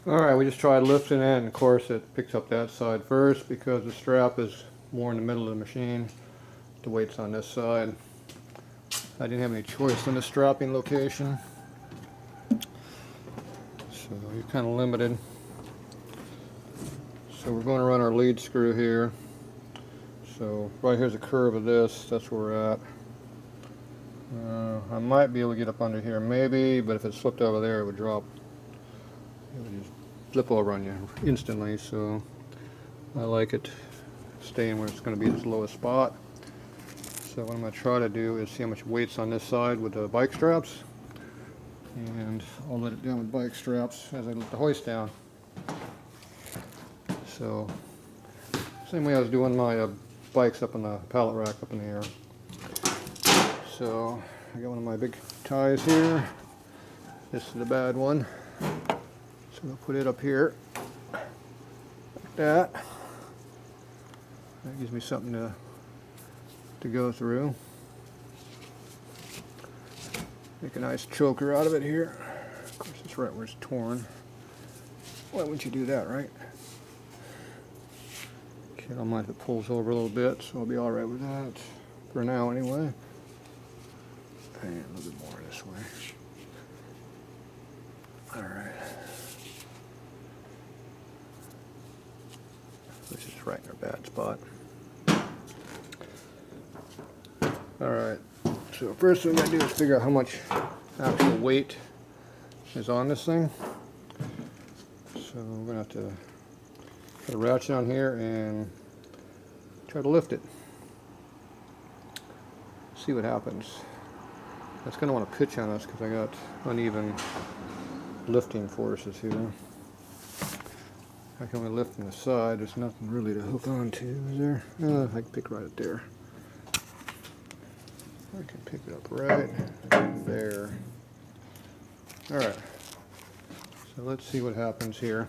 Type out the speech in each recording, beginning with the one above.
Alright, we just tried lifting it, and of course it picks up that side first because the strap is more in the middle of the machine. The weight's on this side. I didn't have any choice in the strapping location, so you're kind of limited. So we're going to run our lead screw here. So right here's a curve of this, that's where we're at. I might be able to get up under here, maybe, but if it slipped over there it would drop. It would just flip over on you instantly, so I like it staying where it's going to be this lowest spot. So what I'm going to try to do is see how much weight's on this side with the bike straps, and I'll let it down with bike straps as I let the hoist down. So same way I was doing my bikes up on the pallet rack up in the air. So I got one of my big ties here. This is the bad one. So I'll put it up here like that. That gives me something to go through. Make a nice choker out of it here. Of course it's right where it's torn. Why wouldn't you do that, right? Okay, I don't mind if it pulls over a little bit, so I'll be alright with that. For now anyway. And a little bit more this way. Alright. This is right in our bad spot. Alright, so first thing I gotta do is figure out how much actual weight is on this thing. So we're gonna have to put a ratchet on here and try to lift it. See what happens. That's gonna want to pitch on us because I got uneven lifting forces here. I can only lift from the side. There's nothing really to hook on to, is there? I can pick right up there. I can pick it up right there. Alright, so let's see what happens here.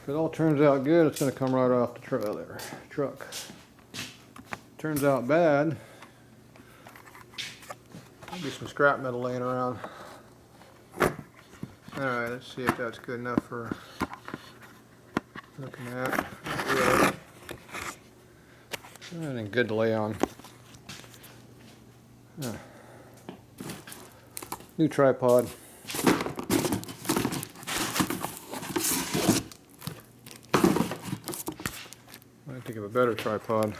If it all turns out good, it's going to come right off the truck. Turns out bad, there'll be some scrap metal laying around. Alright, let's see if that's good enough for looking at. Anything good to lay on. New tripod. I think of a better tripod.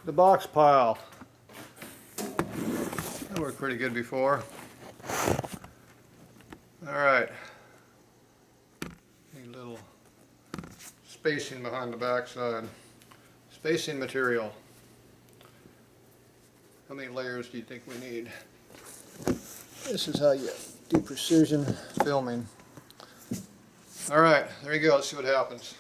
The box pile. That worked pretty good before. Alright. Need a little spacing behind the backside. Spacing material. How many layers do you think we need? This is how you do precision filming. Alright, there you go. Let's see what happens.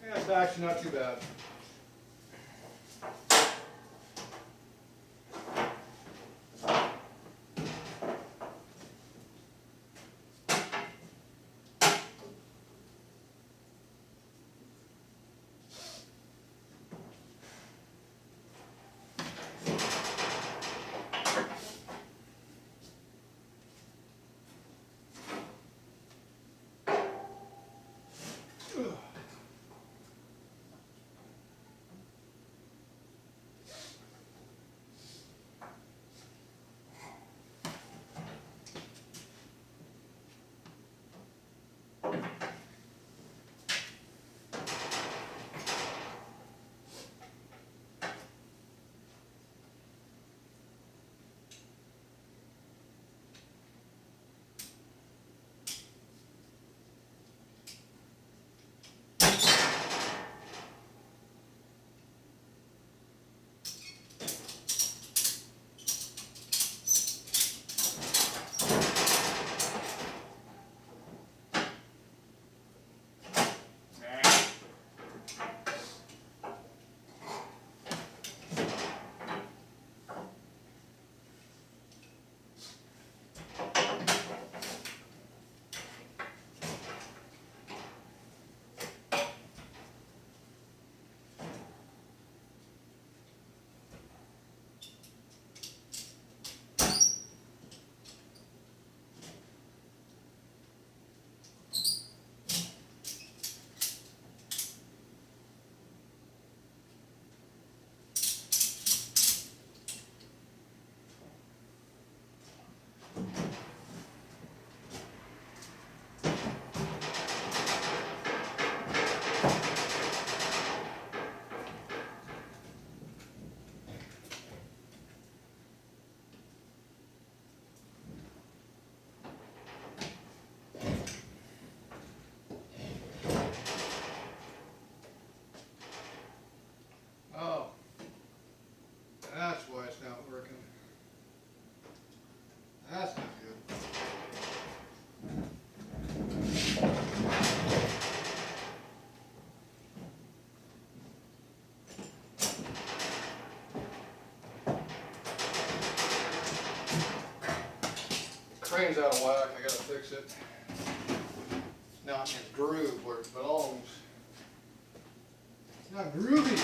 Yeah, it's actually not too bad. That's why it's not working. That's not good. Crane's out of whack, I gotta fix it. It's not in its groove where it belongs. It's not groovy.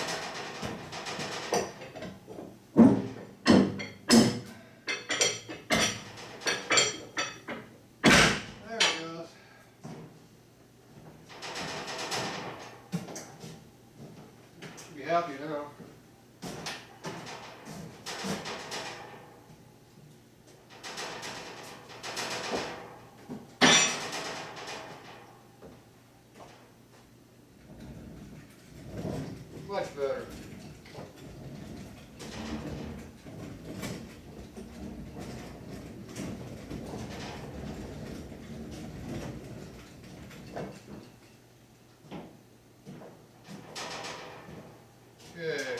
There it goes. Should be happy now. Much better. Okay.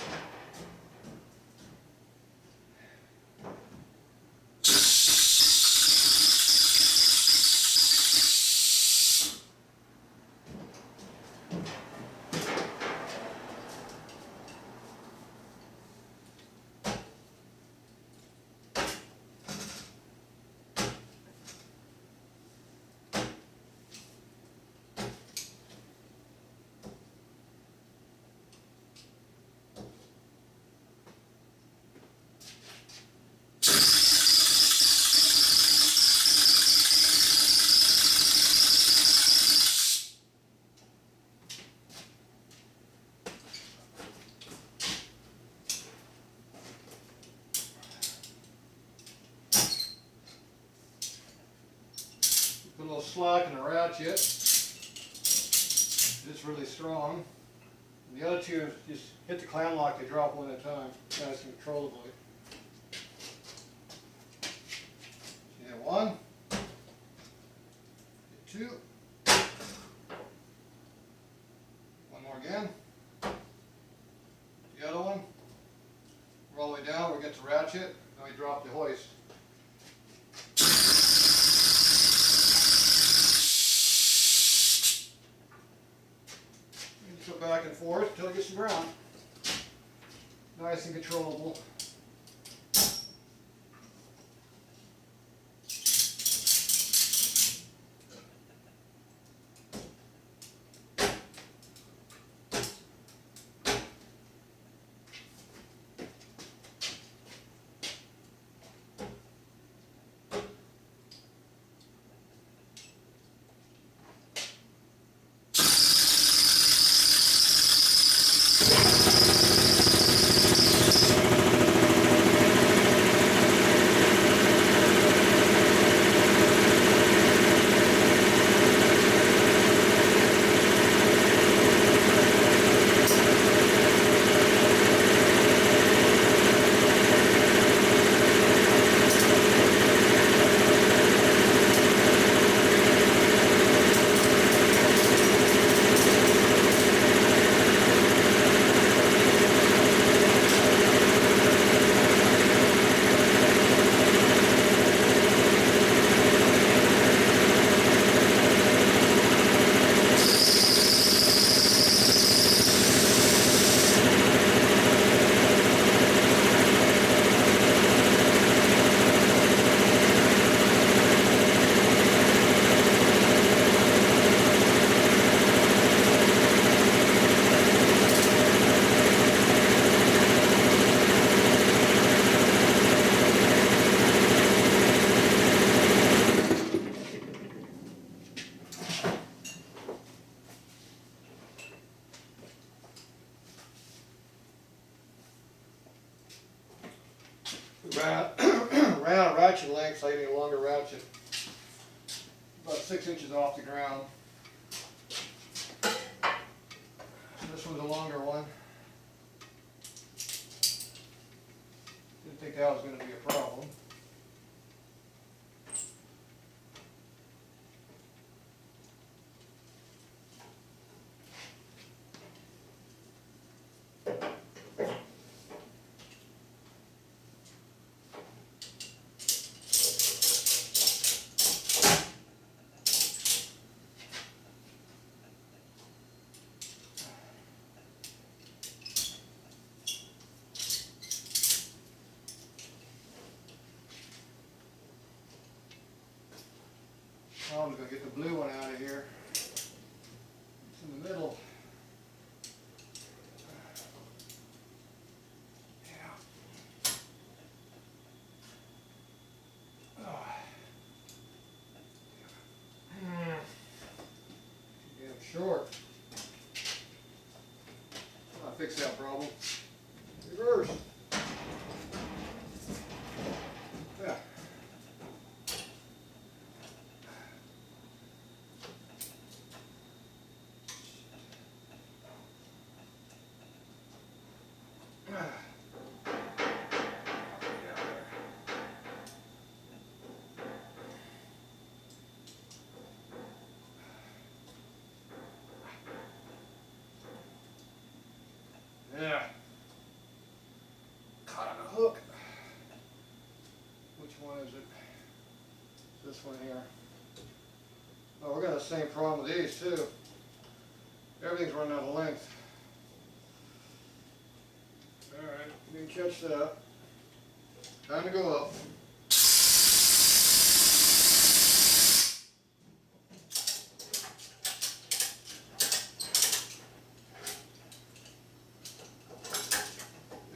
Put a little slack in the ratchet. It's really strong. And the other two, just hit the clam lock, they drop one at a time, nice and controllably. Hit one, hit two, one more again, the other one, we're all the way down, we get the ratchet, then we drop the hoist. Go back and forth until it gets to the ground. Nice and controllable. Ran out of ratchet length, so I need a longer ratchet. About 6 inches off the ground. This one's a longer one. Didn't think that was going to be a problem. Oh, I'm going to get the blue one out of here. It's in the middle. Yeah. Oh. Too damn short. I'll fix that problem. Reverse. Yeah. Yeah. Caught on a hook. Which one is it? This one here. Oh, we're got the same problem with these too. Everything's running out of length. Alright, you can catch that. Time to go up.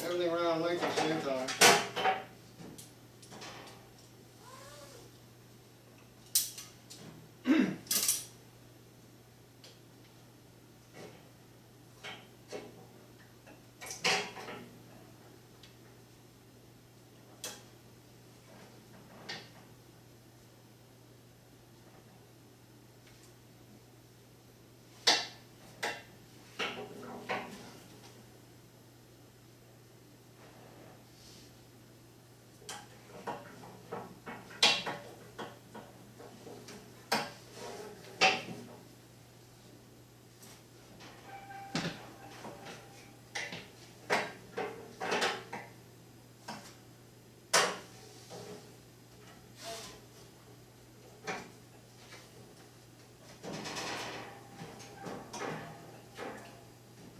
Everything around length at the same time.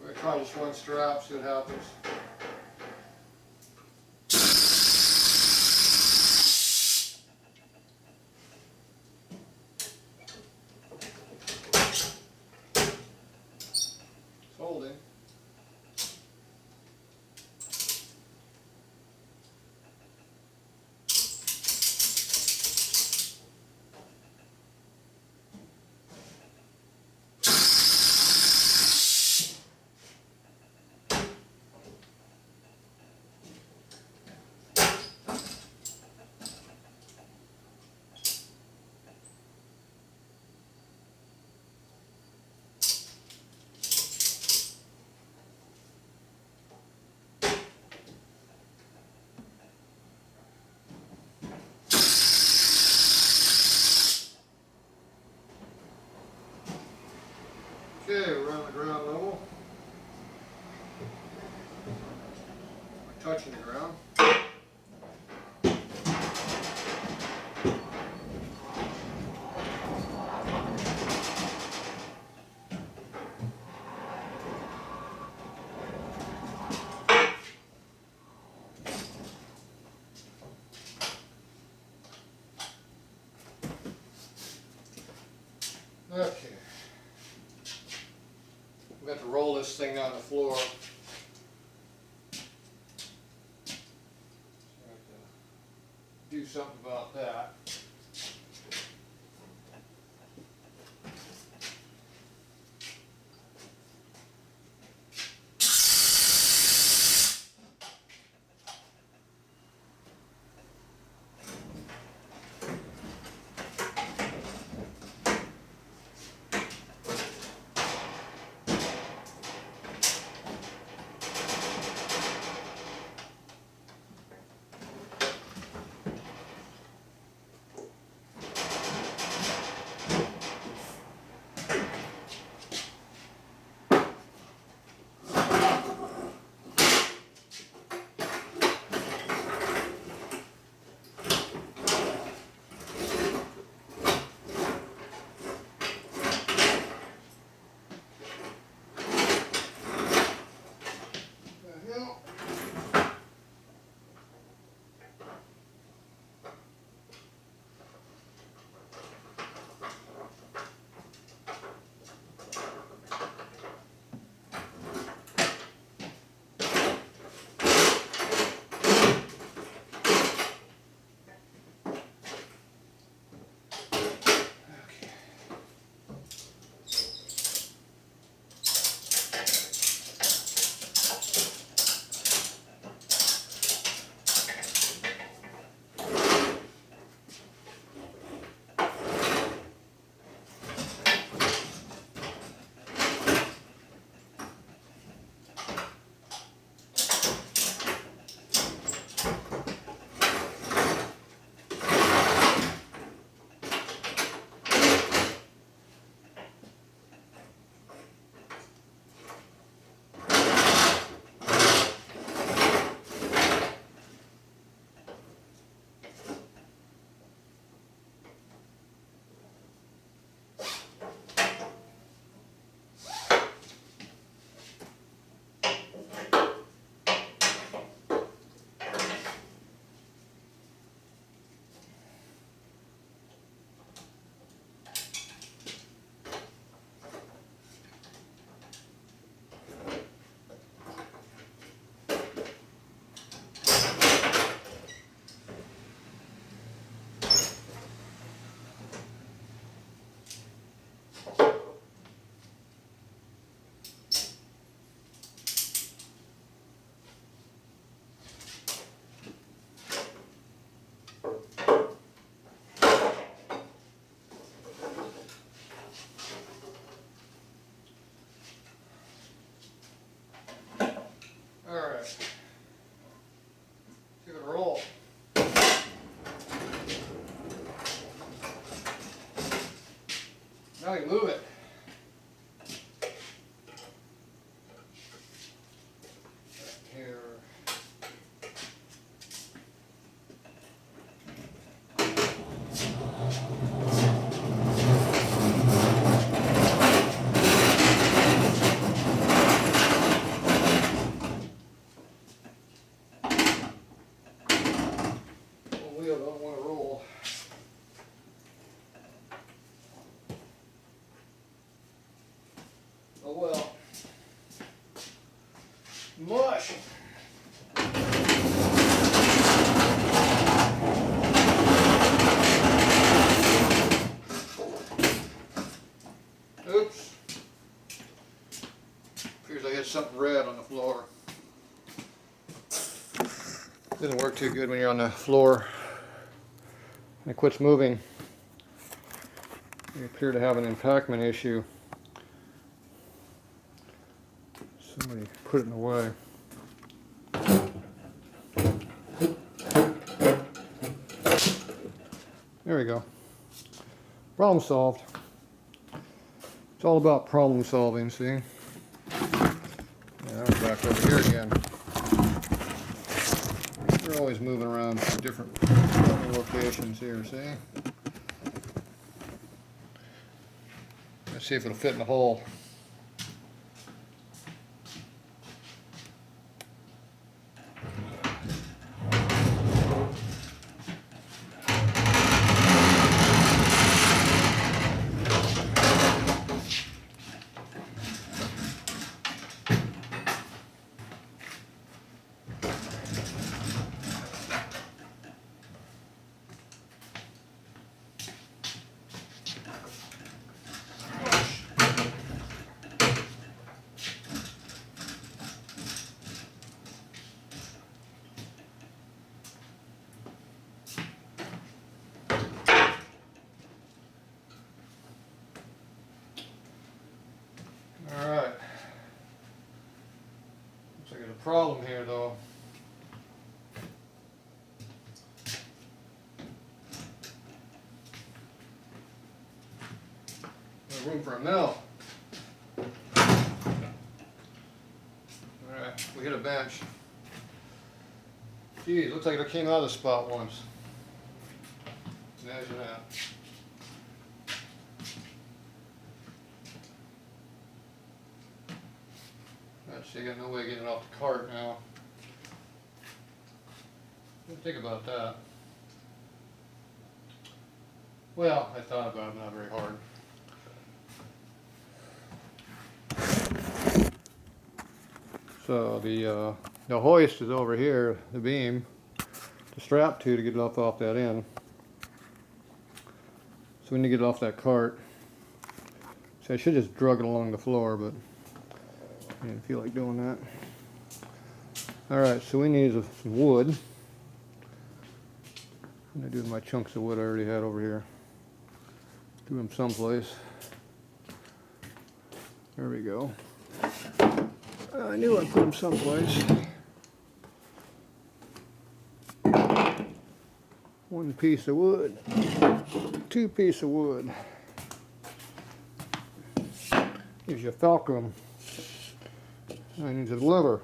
We're going to try just one strap, see what happens. It's holding. Okay, we're on the ground level. We're touching the ground. Okay. We have to roll this thing on the floor. Do something about that. Now you move it. Here. Wheel don't want to roll. Oh well. Mush. Oops. Appears I hit something red on the floor. Doesn't work too good when you're on the floor. It quits moving. You appear to have an impactment issue. Somebody put it in the way. There we go. Problem solved. It's all about problem solving, see? Yeah, I'm back over here again. We're always moving around to different locations here, see? Let's see if it'll fit in the hole. Alright. Looks like there's a problem here though. No room for a mill. Alright, we hit a bench. Geez, looks like it came out of the spot once. Imagine that. Let's see, I got no way of getting it off the cart now. What do you think about that? Well, I thought about it, but not very hard. So the hoist is over here, the beam, to strap to get it off that end. So we need to get it off that cart. So I should just drug it along the floor, but I didn't feel like doing that. Alright, so we need some wood. What do I do with my chunks of wood I already had over here? Do them someplace. There we go. I knew I'd put them someplace. One piece of wood. 2 pieces of wood. Here's your fulcrum. I need a lever.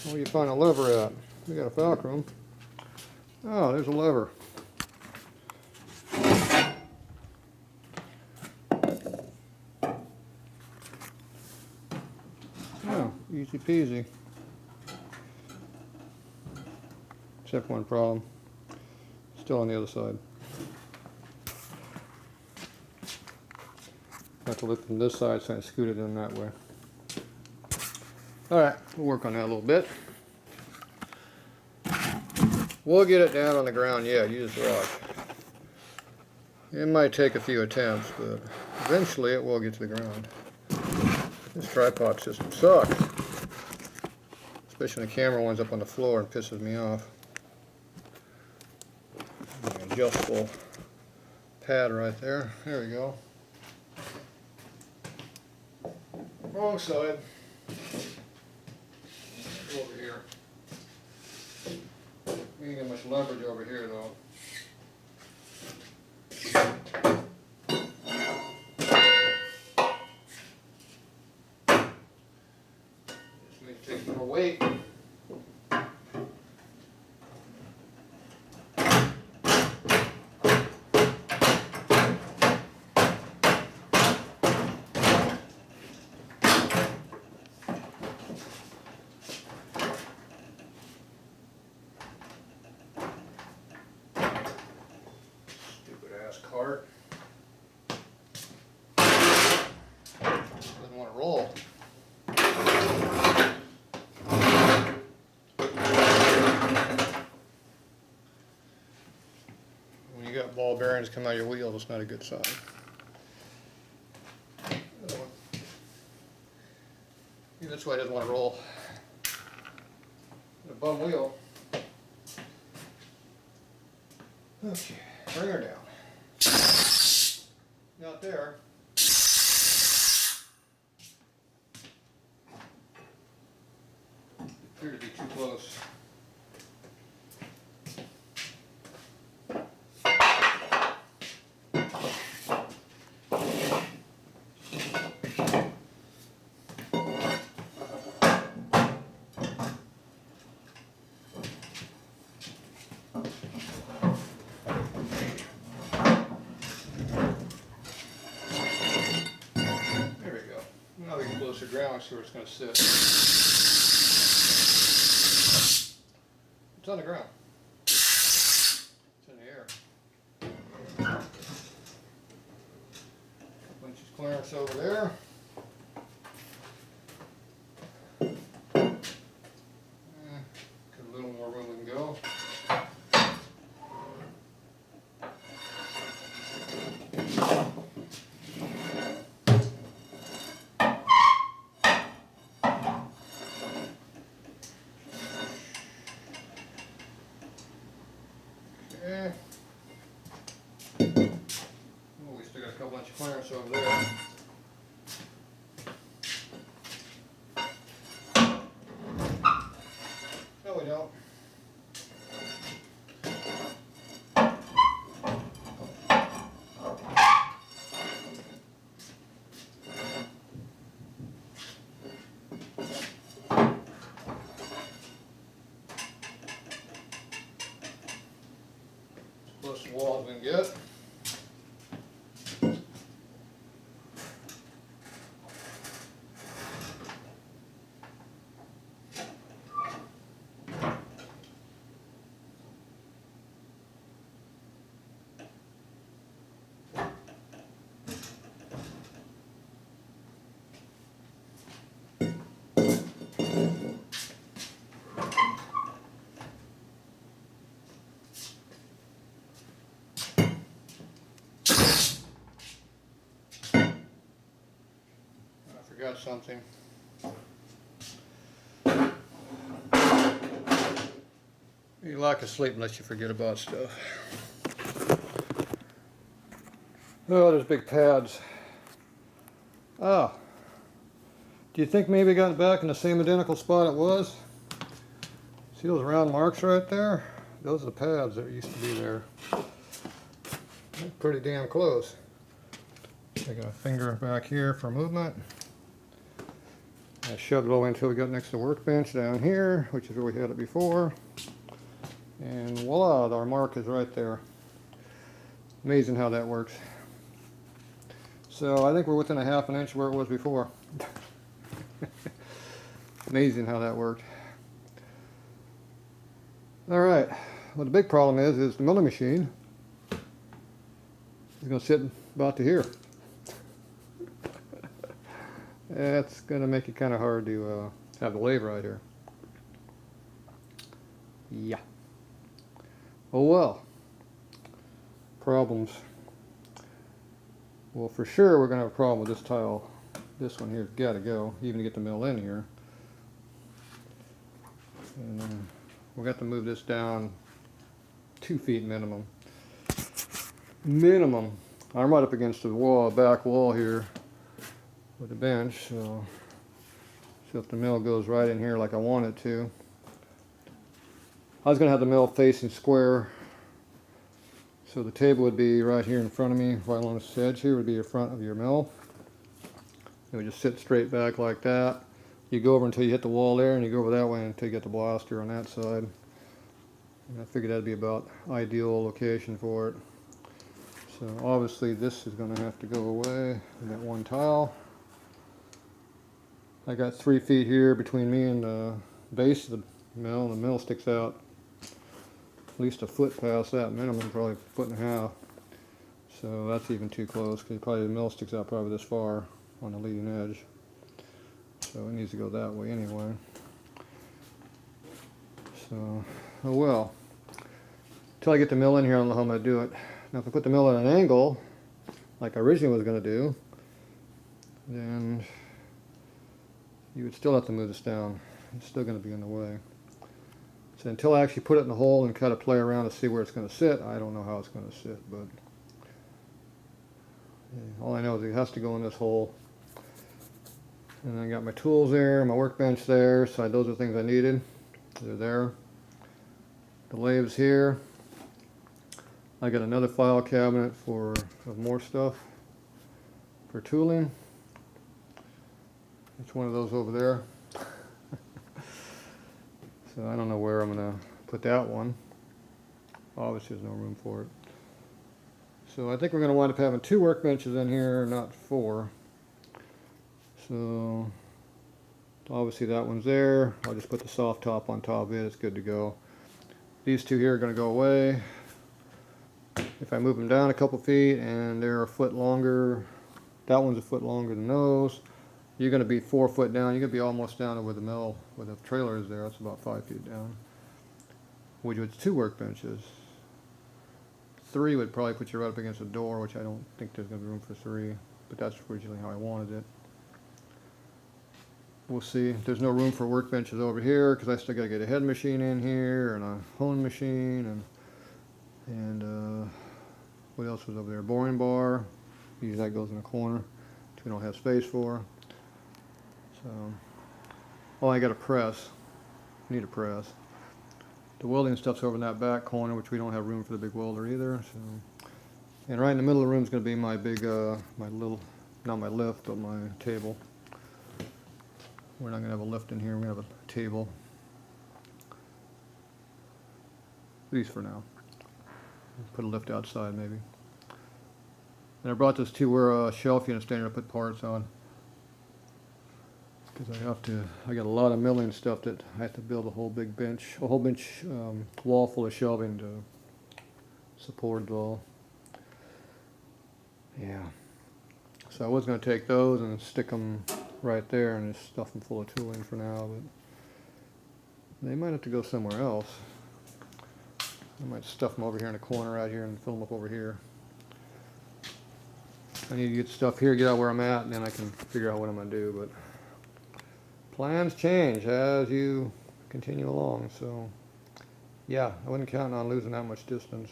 Where do you find a lever at? We got a fulcrum. Oh, there's a lever. Oh, easy peasy. Except one problem. Still on the other side. Have to look from this side, so I scoot it in that way. Alright, we'll work on that a little bit. We'll get it down on the ground, yeah, use rock. It might take a few attempts, but eventually it will get to the ground. This tripod system sucks. Especially when the camera one's up on the floor and pisses me off. An adjustable pad right there. There we go. Wrong side. Over here. We ain't got much leverage over here though. got ball bearings come out of your wheel, that's not a good sign. That's why it doesn't want to roll. The bum wheel. Okay, bring her down. Not there. Appear to be too close. Now we can close the ground, see where it's going to sit. It's on the ground. It's in the air. Couple inches clearance over there. Got a little more room we can go. Okay. Oh, we still got a couple inch clearance over there. No, we don't. Close to the wall as we can get. Forgot something. You lack of sleep unless you forget about stuff. Oh, there's big pads. Ah. Do you think maybe I got it back in the same identical spot it was? See those round marks right there? Those are the pads that used to be there. They're pretty damn close. Taking a finger back here for movement. I shoved it all until we got next to the workbench down here, which is where we had it before. And voila, our mark is right there. Amazing how that works. So I think we're within a half an inch where it was before. Amazing how that worked. Alright, well the big problem is the milling machine is going to sit about to here. That's going to make it kind of hard to have the lathe right here. Yeah. Oh well. Problems. Well, for sure we're going to have a problem with this tile. This one here's got to go, even to get the mill in here. And we'll have to move this down 2 feet minimum. Minimum. I'm right up against the wall, back wall here with the bench, so if the mill goes right in here like I want it to. I was going to have the mill facing square, so the table would be right here in front of me, right along this edge here would be the front of your mill. It would just sit straight back like that. You go over until you hit the wall there, and you go over that way until you get the blaster on that side. And I figured that'd be about ideal location for it. So obviously this is going to have to go away in that one tile. I got 3 feet here between me and the base of the mill. The mill sticks out at least a foot past that minimum, probably a foot and a half. So that's even too close because probably the mill sticks out probably this far on the leading edge. So it needs to go that way anyway. So, oh well. Until I get the mill in here, I don't know how I'm going to do it. Now if I put the mill at an angle, like I originally was going to do, then you would still have to move this down. It's still going to be in the way. So until I actually put it in the hole and kind of play around to see where it's going to sit, I don't know how it's going to sit. But yeah, all I know is it has to go in this hole. And I got my tools there, my workbench there, so those are the things I needed. They're there. The lathes here. I got another file cabinet of more stuff for tooling. It's one of those over there. So I don't know where I'm going to put that one. Obviously there's no room for it. So I think we're going to wind up having 2 workbenches in here, not 4. So obviously that one's there. I'll just put the soft top on top of it. It's good to go. These 2 here are going to go away. If I move them down a couple feet and they're a foot longer, that one's a foot longer than those, you're going to be 4 foot down. You're going to be almost down to where the mill, where the trailer is there. That's about 5 feet down. Which was 2 workbenches. 3 would probably put you right up against the door, which I don't think there's going to be room for 3. But that's originally how I wanted it. We'll see. There's no room for workbenches over here because I still got to get a head machine in here and a hone machine and what else was over there? Boring bar. Usually that goes in a corner, which we don't have space for. So, oh, I got a press. Need a press. The welding stuff's over in that back corner, which we don't have room for the big welder either. So, and right in the middle of the room is going to be my big, my little, not my lift, but my table. We're not going to have a lift in here. We're going to have a table. At least for now. Put a lift outside maybe. And I brought this to where a shelf unit standing to put parts on. Because I got a lot of milling stuff that I have to build a whole big bench, wall full of shelving to support it all. Yeah. So I was going to take those and stick them right there and just stuff them full of tooling for now, but they might have to go somewhere else. I might stuff them over here in the corner right here and fill them up over here. I need to get stuff here, get out where I'm at, and then I can figure out what I'm going to do, but plans change as you continue along, so yeah, I wasn't counting on losing that much distance.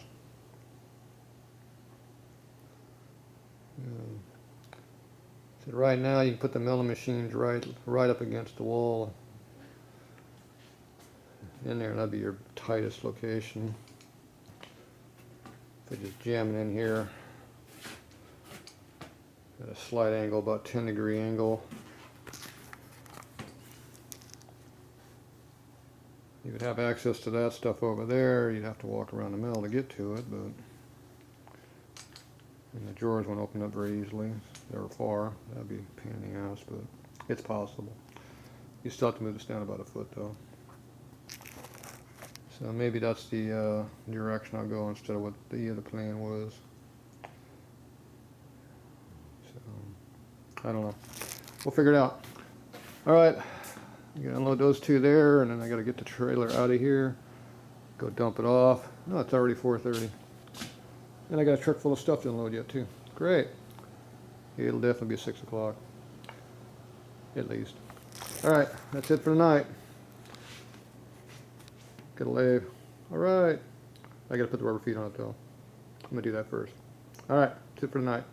So right now you can put the milling machines right up against the wall in there, and that'd be your tightest location. If I just jam it in here at a slight angle, about 10-degree angle. You would have access to that stuff over there. You'd have to walk around the mill to get to it, but and the drawers won't open up very easily. They were far. That'd be a pain in the ass, but it's possible. You still have to move this down about a foot, though. So maybe that's the direction I'll go instead of what the other plan was. So I don't know. We'll figure it out. All right. I'm gonna unload those 2 there, and then I gotta get the trailer out of here. Go dump it off. No, it's already 4:30. And I got a truck full of stuff to unload yet too. Great. It'll definitely be 6 o'clock. At least. Alright, that's it for tonight. Got a lathe. Alright. I gotta put the rubber feet on it though. I'm gonna do that first. Alright, that's it for tonight.